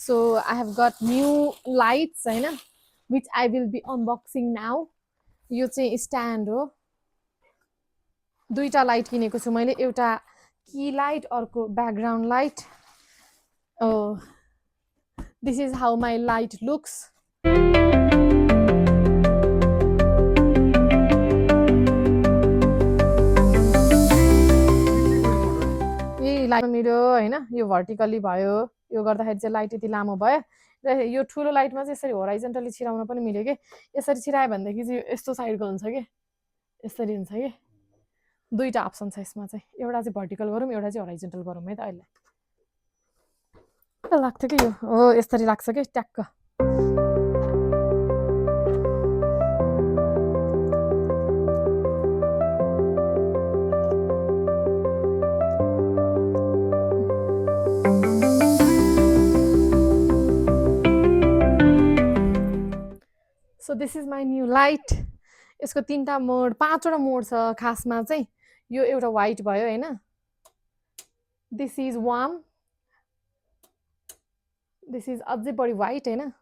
So I have got new lights हैन, which I will be unboxing now. यो चाहिँ stand हो, दुईटा लाइट किनेको छु मैले, एउटा की लाइट अर्को background light. Oh, this is how my light looks. यही लाइट मेरो हैन, यो भर्टिकली भयो, यो गर्दाखेरि चाहिँ लाइट यति लामो भयो र यो ठुलो लाइटमा चाहिँ यसरी होराइजन्टली छिराउन पनि मिल्यो के. यसरी छिरायो भनेदेखि चाहिँ यस्तो साइडको हुन्छ के, यसरी हुन्छ के. दुईटा अप्सन छ यसमा चाहिँ, एउटा चाहिँ भर्टिकल गरौँ, एउटा चाहिँ होराइजन्टल गरौँ है त. अहिले लाग्थ्यो कि यो हो यसरी लाग्छ कि ट्याक्क. So this is my new light. यसको तीनटा मोड, पाँचवटा मोड छ खासमा चाहिँ. यो एउटा व्हाइट भयो हैन, this is warm, this is अझै बढी व्हाइट हैन,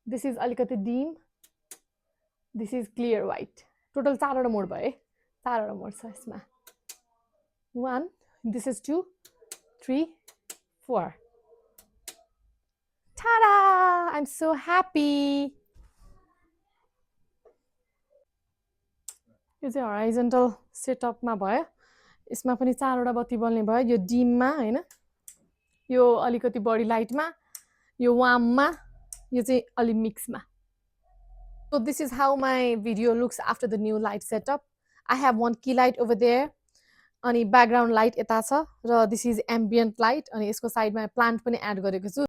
दिस इज अलिकति dim, this is clear white. Total चारवटा मोड भयो है, चारवटा मोड छ यसमा. 1, this is 2, 3, 4. Ta-da! I'm so happy. यो चाहिँ हराइजन्टल सेटअपमा भयो. यसमा पनि चारवटा बत्ती बल्ने भयो. यो डिममा हैन, यो अलिकति बढी लाइटमा, यो वार्ममा, यो चाहिँ अलि मिक्समा. So this is how my video looks after the new light setup. I have one key light over there, अनि ब्याकग्राउन्ड लाइट यता छ, र दिस इज एम्बियन्ट लाइट, अनि यसको साइडमा प्लान्ट पनि एड गरेको छु.